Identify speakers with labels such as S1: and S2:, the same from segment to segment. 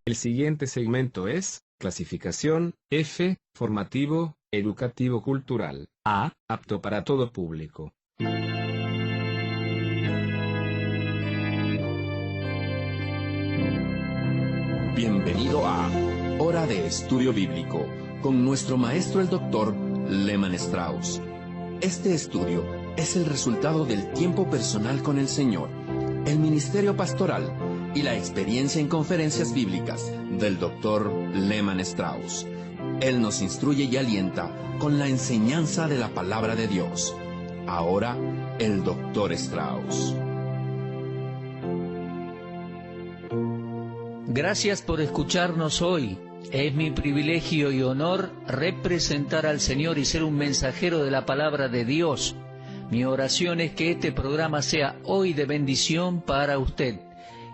S1: El siguiente segmento es clasificación F, formativo, educativo cultural. A, apto para todo público.
S2: Bienvenido a Hora de Estudio Bíblico con nuestro maestro el Dr. Lehman Strauss. Este estudio es el resultado del tiempo personal con el Señor, el ministerio pastoral y la experiencia en conferencias bíblicas del Dr. Lehman Strauss. Él nos instruye y alienta con la enseñanza de la palabra de Dios. Ahora, el Dr. Strauss.
S3: Gracias por escucharnos hoy. Es mi privilegio y honor representar al Señor y ser un mensajero de la palabra de Dios. Mi oración es que este programa sea hoy de bendición para usted.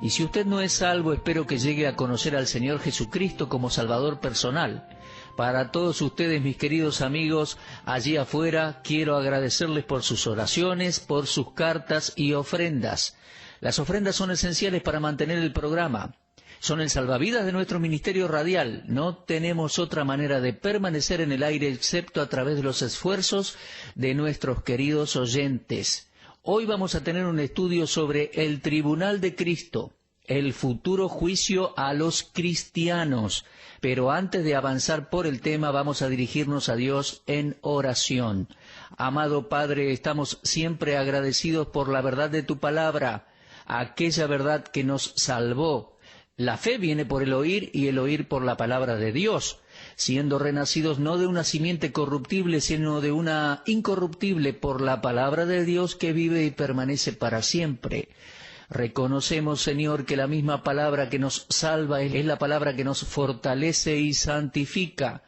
S3: Y si usted no es salvo, espero que llegue a conocer al Señor Jesucristo como Salvador personal. Para todos ustedes, mis queridos amigos, allí afuera, quiero agradecerles por sus oraciones, por sus cartas y ofrendas. Las ofrendas son esenciales para mantener el programa. Son el salvavidas de nuestro ministerio radial. No tenemos otra manera de permanecer en el aire excepto a través de los esfuerzos de nuestros queridos oyentes. Hoy vamos a tener un estudio sobre el Tribunal de Cristo, el futuro juicio a los cristianos. Pero antes de avanzar por el tema, vamos a dirigirnos a Dios en oración. Amado Padre, estamos siempre agradecidos por la verdad de tu palabra, aquella verdad que nos salvó. La fe viene por el oír y el oír por la palabra de Dios, siendo renacidos no de una simiente corruptible, sino de una incorruptible por la palabra de Dios que vive y permanece para siempre. Reconocemos, Señor, que la misma palabra que nos salva es la palabra que nos fortalece y santifica.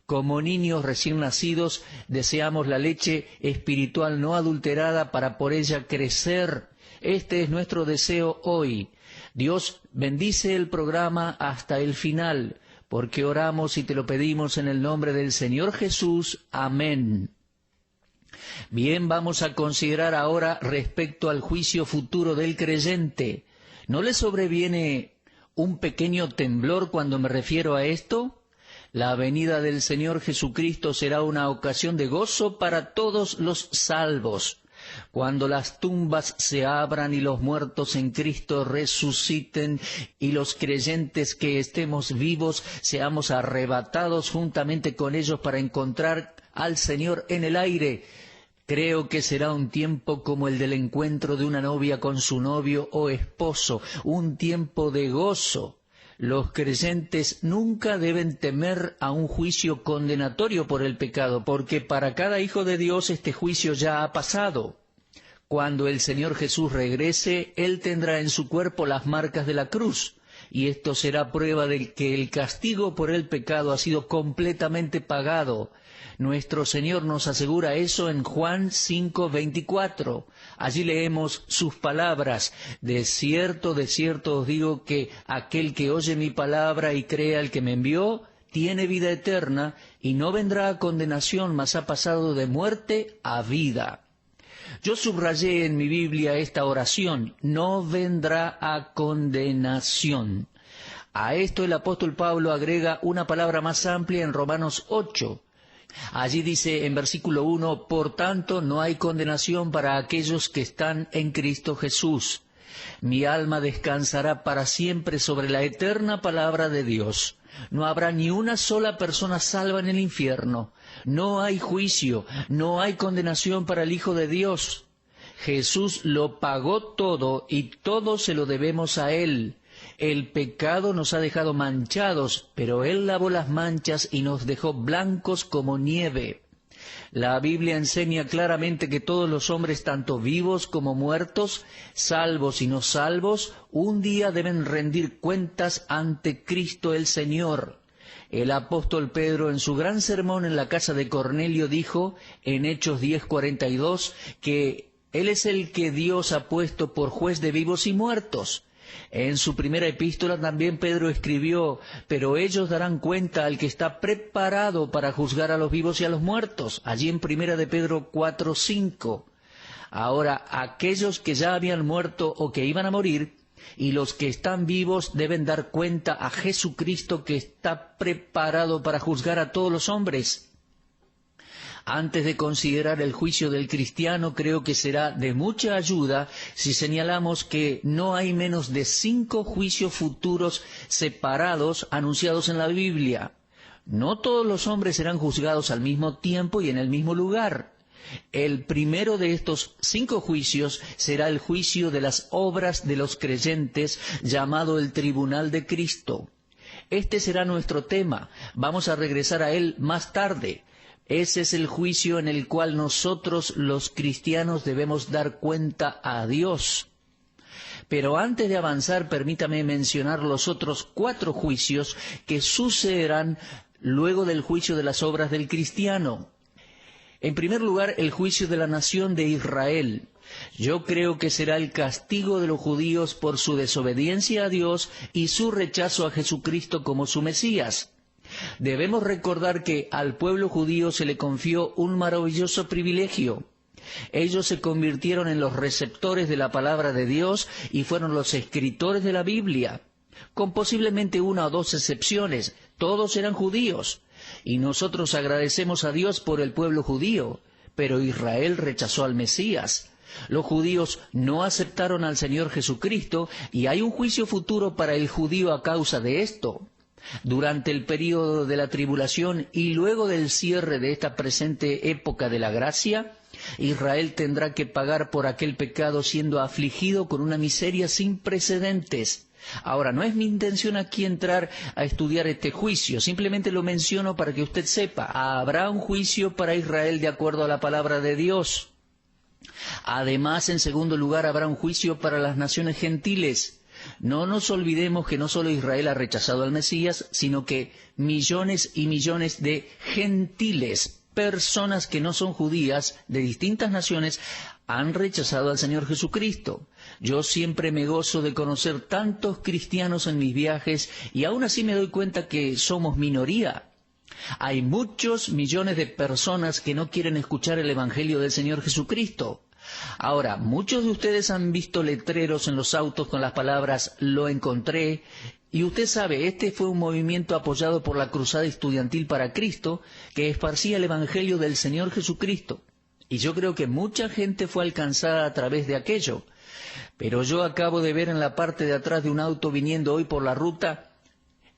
S3: Como niños recién nacidos, deseamos la leche espiritual no adulterada para por ella crecer. Este es nuestro deseo hoy. Dios, bendice el programa hasta el final, porque oramos y te lo pedimos en el nombre del Señor Jesús. Amén. Bien, vamos a considerar ahora respecto al juicio futuro del creyente. ¿No le sobreviene un pequeño temblor cuando me refiero a esto? La venida del Señor Jesucristo será una ocasión de gozo para todos los salvos. Cuando las tumbas se abran y los muertos en Cristo resuciten y los creyentes que estemos vivos seamos arrebatados juntamente con ellos para encontrar al Señor en el aire, creo que será un tiempo como el del encuentro de una novia con su novio o esposo, un tiempo de gozo. Los creyentes nunca deben temer a un juicio condenatorio por el pecado, porque para cada hijo de Dios este juicio ya ha pasado. Cuando el Señor Jesús regrese, Él tendrá en su cuerpo las marcas de la cruz, y esto será prueba de que el castigo por el pecado ha sido completamente pagado. Nuestro Señor nos asegura eso en Juan 5:24. Allí leemos sus palabras: de cierto os digo que aquel que oye mi palabra y cree al que me envió, tiene vida eterna, y no vendrá a condenación, mas ha pasado de muerte a vida. Yo subrayé en mi Biblia esta oración: no vendrá a condenación. A esto el apóstol Pablo agrega una palabra más amplia en Romanos 8. Allí dice en versículo 1, por tanto no hay condenación para aquellos que están en Cristo Jesús. Mi alma descansará para siempre sobre la eterna palabra de Dios. No habrá ni una sola persona salva en el infierno. No hay juicio, no hay condenación para el Hijo de Dios. Jesús lo pagó todo y todo se lo debemos a Él. El pecado nos ha dejado manchados, pero Él lavó las manchas y nos dejó blancos como nieve. La Biblia enseña claramente que todos los hombres, tanto vivos como muertos, salvos y no salvos, un día deben rendir cuentas ante Cristo el Señor. El apóstol Pedro, en su gran sermón en la casa de Cornelio, dijo en Hechos 10:42 que Él es el que Dios ha puesto por juez de vivos y muertos. En su primera epístola también Pedro escribió: pero ellos darán cuenta al que está preparado para juzgar a los vivos y a los muertos, allí en primera de Pedro 4:5. Ahora, aquellos que ya habían muerto o que iban a morir y los que están vivos deben dar cuenta a Jesucristo, que está preparado para juzgar a todos los hombres. Antes de considerar el juicio del cristiano, creo que será de mucha ayuda si señalamos que no hay menos de 5 juicios futuros separados anunciados en la Biblia. No todos los hombres serán juzgados al mismo tiempo y en el mismo lugar. El primero de estos 5 juicios será el juicio de las obras de los creyentes, llamado el Tribunal de Cristo. Este será nuestro tema. Vamos a regresar a él más tarde. Ese es el juicio en el cual nosotros los cristianos debemos dar cuenta a Dios. Pero antes de avanzar, permítame mencionar los otros 4 juicios que sucederán luego del juicio de las obras del cristiano. En primer lugar, el juicio de la nación de Israel. Yo creo que será el castigo de los judíos por su desobediencia a Dios y su rechazo a Jesucristo como su Mesías. Debemos recordar que al pueblo judío se le confió un maravilloso privilegio. Ellos se convirtieron en los receptores de la palabra de Dios y fueron los escritores de la Biblia, con posiblemente 1 o 2 excepciones. Todos eran judíos, y nosotros agradecemos a Dios por el pueblo judío, pero Israel rechazó al Mesías. Los judíos no aceptaron al Señor Jesucristo, y hay un juicio futuro para el judío a causa de esto. Durante el período de la tribulación y luego del cierre de esta presente época de la gracia, Israel tendrá que pagar por aquel pecado, siendo afligido con una miseria sin precedentes. Ahora, no es mi intención aquí entrar a estudiar este juicio, simplemente lo menciono para que usted sepa. Habrá un juicio para Israel de acuerdo a la palabra de Dios. Además, en segundo lugar, habrá un juicio para las naciones gentiles. No nos olvidemos que no solo Israel ha rechazado al Mesías, sino que millones y millones de gentiles, personas que no son judías, de distintas naciones, han rechazado al Señor Jesucristo. Yo siempre me gozo de conocer tantos cristianos en mis viajes, y aún así me doy cuenta que somos minoría. Hay muchos millones de personas que no quieren escuchar el Evangelio del Señor Jesucristo. Ahora, muchos de ustedes han visto letreros en los autos con las palabras "lo encontré", y usted sabe, este fue un movimiento apoyado por la Cruzada Estudiantil para Cristo, que esparcía el Evangelio del Señor Jesucristo. Y yo creo que mucha gente fue alcanzada a través de aquello. Pero yo acabo de ver en la parte de atrás de un auto viniendo hoy por la ruta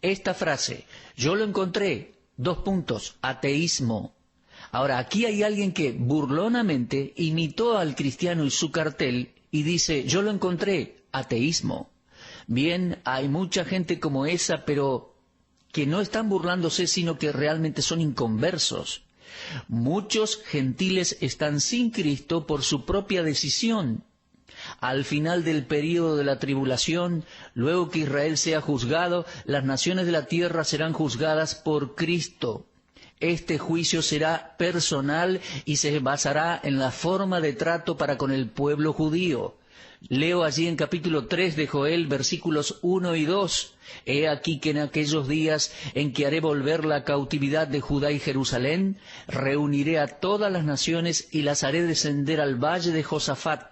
S3: esta frase: "yo lo encontré, ateísmo". Ahora, aquí hay alguien que burlonamente imitó al cristiano y su cartel y dice: "yo lo encontré, ateísmo". Bien, hay mucha gente como esa, pero que no están burlándose, sino que realmente son inconversos. Muchos gentiles están sin Cristo por su propia decisión. Al final del período de la tribulación, luego que Israel sea juzgado, las naciones de la tierra serán juzgadas por Cristo. Este juicio será personal y se basará en la forma de trato para con el pueblo judío. Leo allí en capítulo 3 de Joel, versículos 1 y 2. «He aquí que en aquellos días en que haré volver la cautividad de Judá y Jerusalén, reuniré a todas las naciones y las haré descender al valle de Josafat.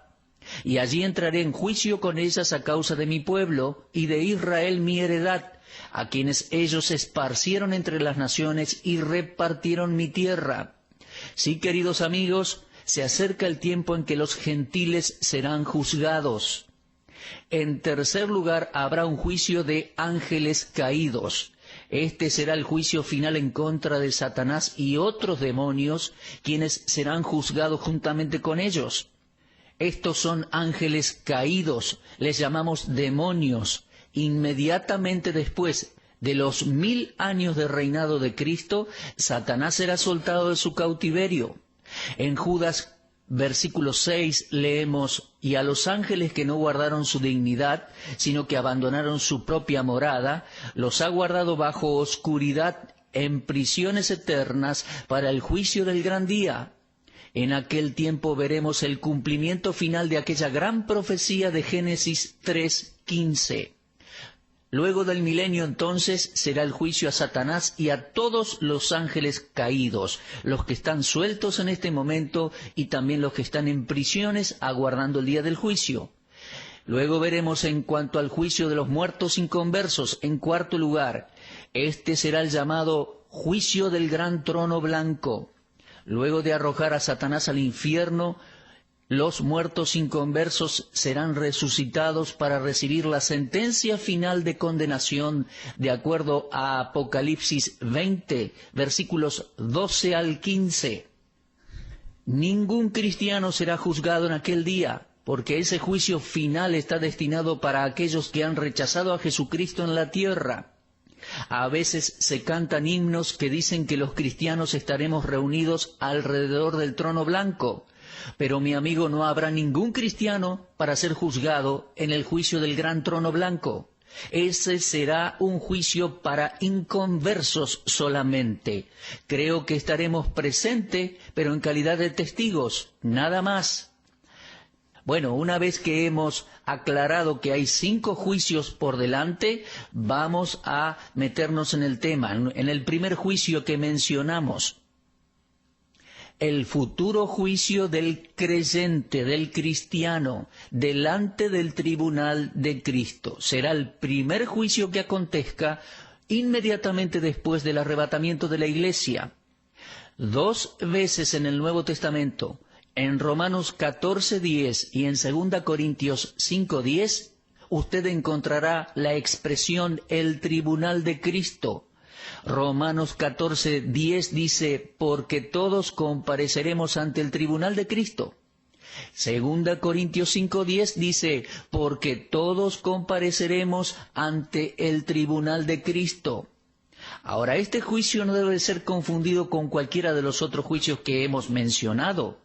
S3: Y allí entraré en juicio con ellas a causa de mi pueblo y de Israel mi heredad, a quienes ellos esparcieron entre las naciones y repartieron mi tierra». Sí, queridos amigos, se acerca el tiempo en que los gentiles serán juzgados. En tercer lugar, habrá un juicio de ángeles caídos. Este será el juicio final en contra de Satanás y otros demonios, quienes serán juzgados juntamente con ellos. Estos son ángeles caídos, les llamamos demonios. Inmediatamente después de los 1000 años de reinado de Cristo, Satanás será soltado de su cautiverio. En Judas, versículo 6, leemos: «Y a los ángeles que no guardaron su dignidad, sino que abandonaron su propia morada, los ha guardado bajo oscuridad en prisiones eternas para el juicio del gran día». En aquel tiempo veremos el cumplimiento final de aquella gran profecía de Génesis 3:15. Luego del milenio, entonces, será el juicio a Satanás y a todos los ángeles caídos, los que están sueltos en este momento y también los que están en prisiones aguardando el día del juicio. Luego veremos en cuanto al juicio de los muertos inconversos, en cuarto lugar, este será el llamado juicio del gran trono blanco. Luego de arrojar a Satanás al infierno, los muertos inconversos serán resucitados para recibir la sentencia final de condenación de acuerdo a Apocalipsis 20, versículos 12 al 15. Ningún cristiano será juzgado en aquel día, porque ese juicio final está destinado para aquellos que han rechazado a Jesucristo en la tierra. A veces se cantan himnos que dicen que los cristianos estaremos reunidos alrededor del trono blanco, pero mi amigo, no habrá ningún cristiano para ser juzgado en el juicio del gran trono blanco. Ese será un juicio para inconversos solamente. Creo que estaremos presentes, pero en calidad de testigos, nada más. Bueno, una vez que hemos aclarado que hay 5 juicios por delante, vamos a meternos en el tema, en el primer juicio que mencionamos. El futuro juicio del creyente, del cristiano, delante del tribunal de Cristo. Será el primer juicio que acontezca inmediatamente después del arrebatamiento de la iglesia. 2 veces en el Nuevo Testamento, en Romanos 14:10 y en 2 Corintios 5:10, usted encontrará la expresión el tribunal de Cristo. Romanos 14:10 dice, porque todos compareceremos ante el tribunal de Cristo. 2 Corintios 5:10 dice, porque todos compareceremos ante el tribunal de Cristo. Ahora, este juicio no debe ser confundido con cualquiera de los otros juicios que hemos mencionado,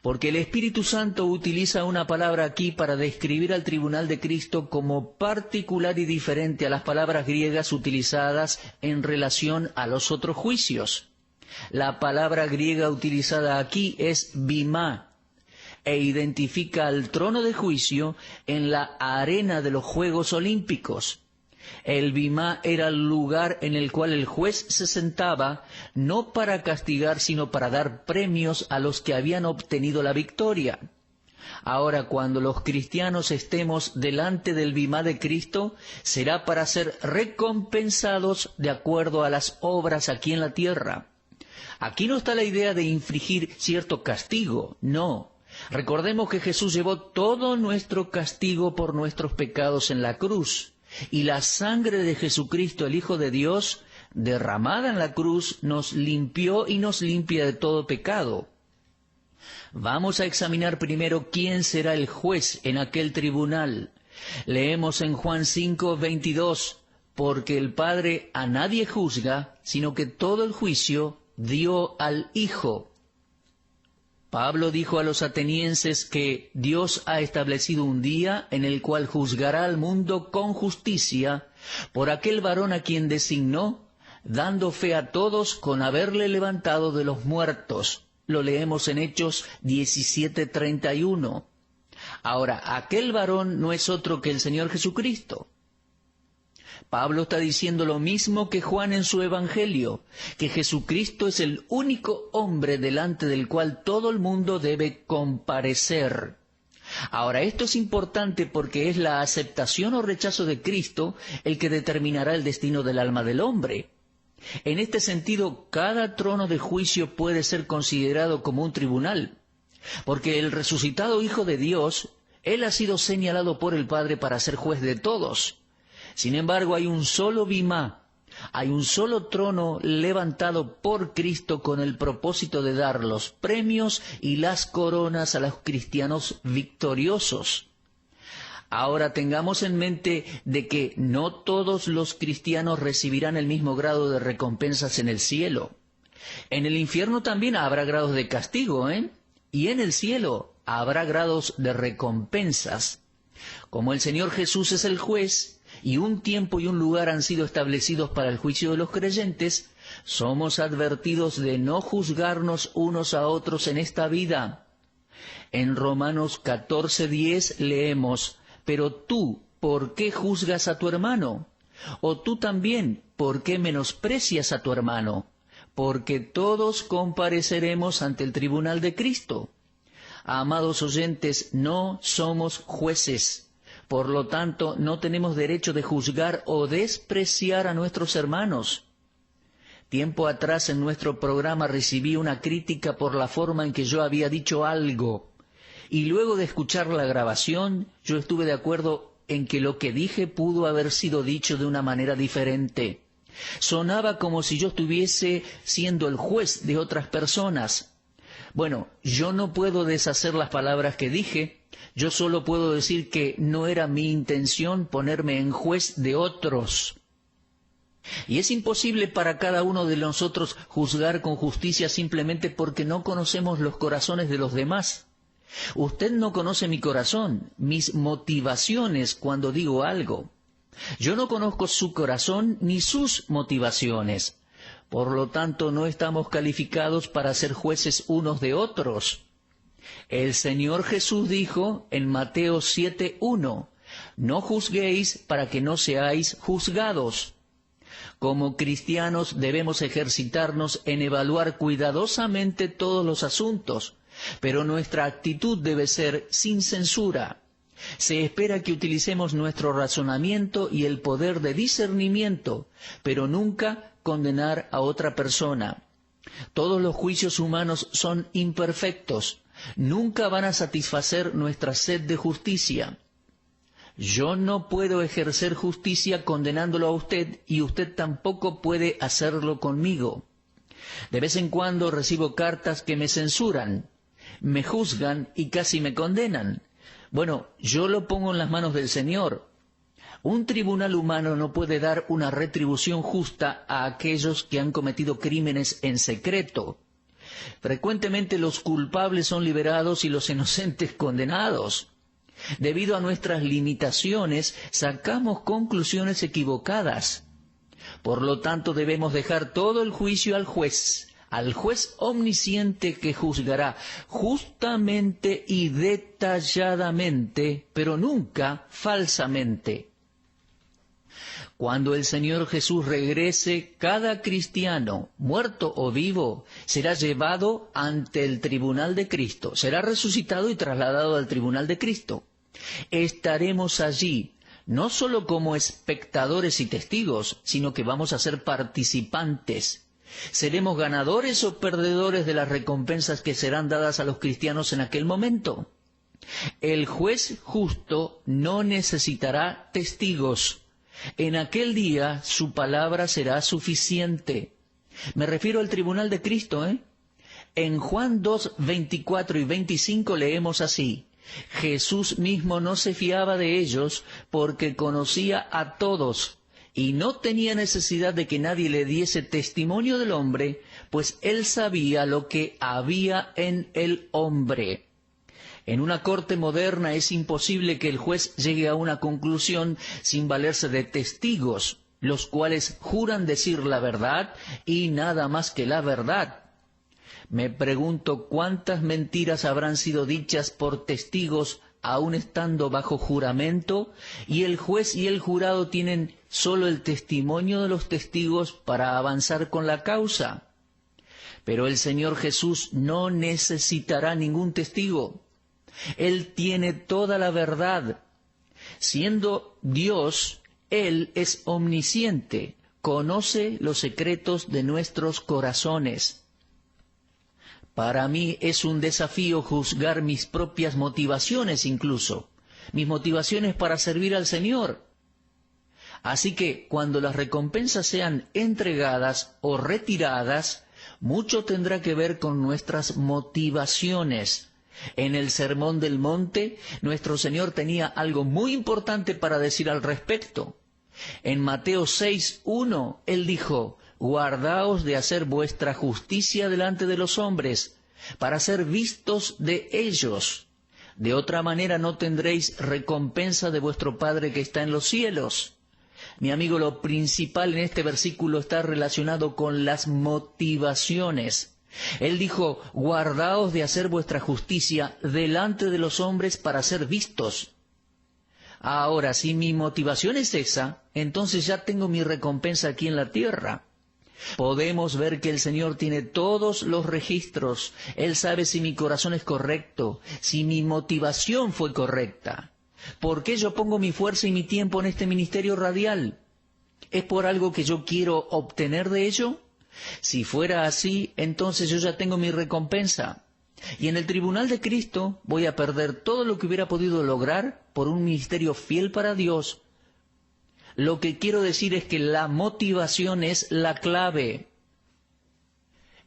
S3: porque el Espíritu Santo utiliza una palabra aquí para describir al tribunal de Cristo como particular y diferente a las palabras griegas utilizadas en relación a los otros juicios. La palabra griega utilizada aquí es bimá, e identifica al trono de juicio en la arena de los Juegos Olímpicos. El bimá era el lugar en el cual el juez se sentaba, no para castigar, sino para dar premios a los que habían obtenido la victoria. Ahora, cuando los cristianos estemos delante del bimá de Cristo, será para ser recompensados de acuerdo a las obras aquí en la tierra. Aquí no está la idea de infligir cierto castigo, no. Recordemos que Jesús llevó todo nuestro castigo por nuestros pecados en la cruz. Y la sangre de Jesucristo, el Hijo de Dios, derramada en la cruz, nos limpió y nos limpia de todo pecado. Vamos a examinar primero quién será el juez en aquel tribunal. Leemos en Juan 5:22, porque el Padre a nadie juzga, sino que todo el juicio dio al Hijo. Pablo dijo a los atenienses que Dios ha establecido un día en el cual juzgará al mundo con justicia por aquel varón a quien designó, dando fe a todos con haberle levantado de los muertos. Lo leemos en Hechos 17:31. Ahora, aquel varón no es otro que el Señor Jesucristo. Pablo está diciendo lo mismo que Juan en su Evangelio, que Jesucristo es el único hombre delante del cual todo el mundo debe comparecer. Ahora, esto es importante porque es la aceptación o rechazo de Cristo el que determinará el destino del alma del hombre. En este sentido, cada trono de juicio puede ser considerado como un tribunal, porque el resucitado Hijo de Dios, Él ha sido señalado por el Padre para ser juez de todos. Sin embargo, hay un solo bimá, hay un solo trono levantado por Cristo con el propósito de dar los premios y las coronas a los cristianos victoriosos. Ahora tengamos en mente de que no todos los cristianos recibirán el mismo grado de recompensas en el cielo. En el infierno también habrá grados de castigo, y en el cielo habrá grados de recompensas. Como el Señor Jesús es el juez, y un tiempo y un lugar han sido establecidos para el juicio de los creyentes, somos advertidos de no juzgarnos unos a otros en esta vida. En Romanos 14:10 leemos, pero tú, ¿por qué juzgas a tu hermano? O tú también, ¿por qué menosprecias a tu hermano? Porque todos compareceremos ante el tribunal de Cristo. Amados oyentes, no somos jueces. Por lo tanto, no tenemos derecho de juzgar o despreciar a nuestros hermanos. Tiempo atrás en nuestro programa recibí una crítica por la forma en que yo había dicho algo. Y luego de escuchar la grabación, yo estuve de acuerdo en que lo que dije pudo haber sido dicho de una manera diferente. Sonaba como si yo estuviese siendo el juez de otras personas. Bueno, yo no puedo deshacer las palabras que dije, yo solo puedo decir que no era mi intención ponerme en juez de otros. Y es imposible para cada uno de nosotros juzgar con justicia simplemente porque no conocemos los corazones de los demás. Usted no conoce mi corazón, mis motivaciones cuando digo algo. Yo no conozco su corazón ni sus motivaciones. Por lo tanto, no estamos calificados para ser jueces unos de otros. El Señor Jesús dijo en Mateo 7:1, «No juzguéis para que no seáis juzgados». Como cristianos debemos ejercitarnos en evaluar cuidadosamente todos los asuntos, pero nuestra actitud debe ser sin censura. Se espera que utilicemos nuestro razonamiento y el poder de discernimiento, pero nunca condenar a otra persona. Todos los juicios humanos son imperfectos, nunca van a satisfacer nuestra sed de justicia. Yo no puedo ejercer justicia condenándolo a usted y usted tampoco puede hacerlo conmigo. De vez en cuando recibo cartas que me censuran, me juzgan y casi me condenan. Bueno, yo lo pongo en las manos del Señor. Un tribunal humano no puede dar una retribución justa a aquellos que han cometido crímenes en secreto. Frecuentemente los culpables son liberados y los inocentes condenados. Debido a nuestras limitaciones, sacamos conclusiones equivocadas. Por lo tanto, debemos dejar todo el juicio al juez omnisciente que juzgará justamente y detalladamente, pero nunca falsamente. Cuando el Señor Jesús regrese, cada cristiano, muerto o vivo, será llevado ante el tribunal de Cristo, será resucitado y trasladado al tribunal de Cristo. Estaremos allí, no solo como espectadores y testigos, sino que vamos a ser participantes. ¿Seremos ganadores o perdedores de las recompensas que serán dadas a los cristianos en aquel momento? El juez justo no necesitará testigos. En aquel día su palabra será suficiente. Me refiero al tribunal de Cristo, En Juan 2, 24 y 25 leemos así: Jesús mismo no se fiaba de ellos porque conocía a todos y no tenía necesidad de que nadie le diese testimonio del hombre, pues él sabía lo que había en el hombre. En una corte moderna es imposible que el juez llegue a una conclusión sin valerse de testigos, los cuales juran decir la verdad y nada más que la verdad. Me pregunto cuántas mentiras habrán sido dichas por testigos aún estando bajo juramento, y el juez y el jurado tienen solo el testimonio de los testigos para avanzar con la causa. Pero el Señor Jesús no necesitará ningún testigo. Él tiene toda la verdad. Siendo Dios, Él es omnisciente, conoce los secretos de nuestros corazones. Para mí es un desafío juzgar mis propias motivaciones incluso, mis motivaciones para servir al Señor. Así que cuando las recompensas sean entregadas o retiradas, mucho tendrá que ver con nuestras motivaciones. En el Sermón del Monte, nuestro Señor tenía algo muy importante para decir al respecto. En Mateo 6:1, Él dijo: «Guardaos de hacer vuestra justicia delante de los hombres, para ser vistos de ellos. De otra manera no tendréis recompensa de vuestro Padre que está en los cielos». Mi amigo, lo principal en este versículo está relacionado con las motivaciones. Él dijo: «Guardaos de hacer vuestra justicia delante de los hombres para ser vistos». Ahora, si mi motivación es esa, entonces ya tengo mi recompensa aquí en la tierra. Podemos ver que el Señor tiene todos los registros. Él sabe si mi corazón es correcto, si mi motivación fue correcta. ¿Por qué yo pongo mi fuerza y mi tiempo en este ministerio radial? ¿Es por algo que yo quiero obtener de ello? Si fuera así, entonces yo ya tengo mi recompensa. Y en el tribunal de Cristo voy a perder todo lo que hubiera podido lograr por un ministerio fiel para Dios. Lo que quiero decir es que la motivación es la clave.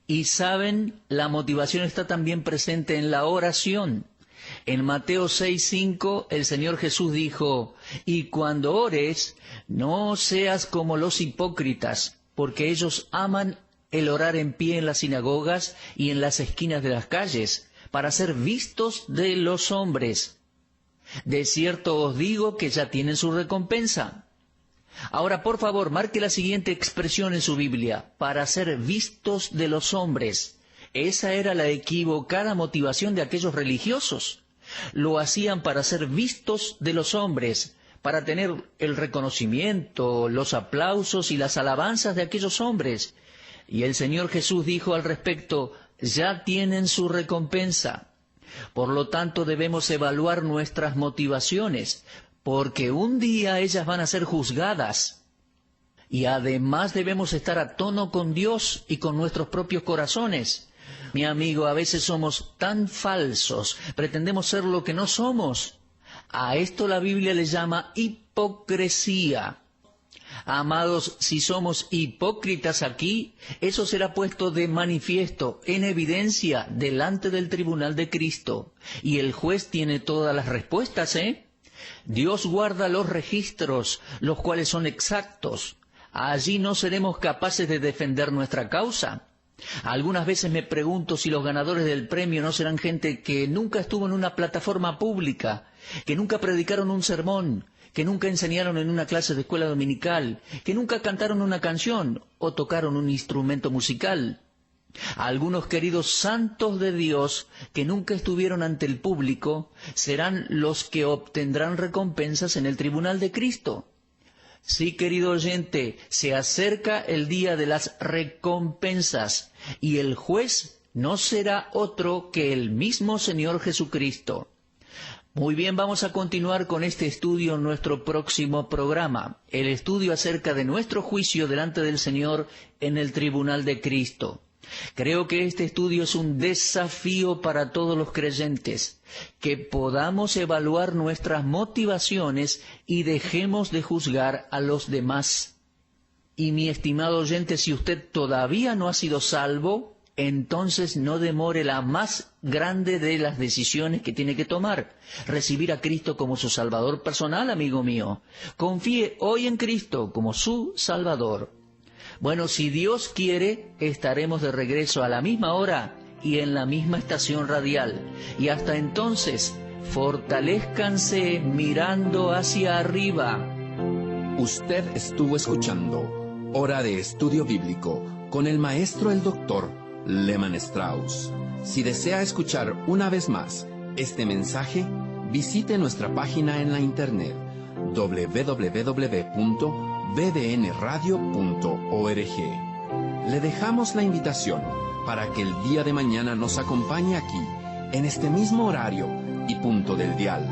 S3: Y saben, la motivación está también presente en la oración. En Mateo 6:5 el Señor Jesús dijo, y cuando ores, no seas como los hipócritas, porque ellos aman el orar en pie en las sinagogas y en las esquinas de las calles, para ser vistos de los hombres. De cierto os digo que ya tienen su recompensa. Ahora, por favor, marque la siguiente expresión en su Biblia, para ser vistos de los hombres. Esa era la equivocada motivación de aquellos religiosos. Lo hacían para ser vistos de los hombres, para tener el reconocimiento, los aplausos y las alabanzas de aquellos hombres. Y el Señor Jesús dijo al respecto, ya tienen su recompensa. Por lo tanto, debemos evaluar nuestras motivaciones, porque un día ellas van a ser juzgadas. Y además debemos estar a tono con Dios y con nuestros propios corazones. Mi amigo, a veces somos tan falsos, pretendemos ser lo que no somos. A esto la Biblia le llama hipocresía. Amados, si somos hipócritas aquí, eso será puesto de manifiesto, en evidencia, delante del tribunal de Cristo. Y el juez tiene todas las respuestas, Dios guarda los registros, los cuales son exactos. Allí no seremos capaces de defender nuestra causa. Algunas veces me pregunto si los ganadores del premio no serán gente que nunca estuvo en una plataforma pública, que nunca predicaron un sermón, que nunca enseñaron en una clase de escuela dominical, que nunca cantaron una canción o tocaron un instrumento musical. Algunos queridos santos de Dios que nunca estuvieron ante el público serán los que obtendrán recompensas en el tribunal de Cristo. Sí, querido oyente, se acerca el día de las recompensas y el juez no será otro que el mismo Señor Jesucristo. Muy bien, vamos a continuar con este estudio en nuestro próximo programa, el estudio acerca de nuestro juicio delante del Señor en el tribunal de Cristo. Creo que este estudio es un desafío para todos los creyentes, que podamos evaluar nuestras motivaciones y dejemos de juzgar a los demás. Y mi estimado oyente, si usted todavía no ha sido salvo, entonces no demore la más grande de las decisiones que tiene que tomar, recibir a Cristo como su Salvador personal, amigo mío. Confíe hoy en Cristo como su Salvador. Bueno, si Dios quiere, estaremos de regreso a la misma hora y en la misma estación radial. Y hasta entonces, fortalézcanse mirando hacia arriba.
S2: Usted estuvo escuchando Hora de Estudio Bíblico con el maestro el doctor Lehman Strauss. Si desea escuchar una vez más este mensaje, visite nuestra página en la internet www.bbnradio.org. Le dejamos la invitación para que el día de mañana nos acompañe aquí, en este mismo horario y punto del dial.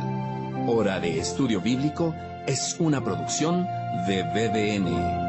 S2: Hora de Estudio Bíblico es una producción de BBN.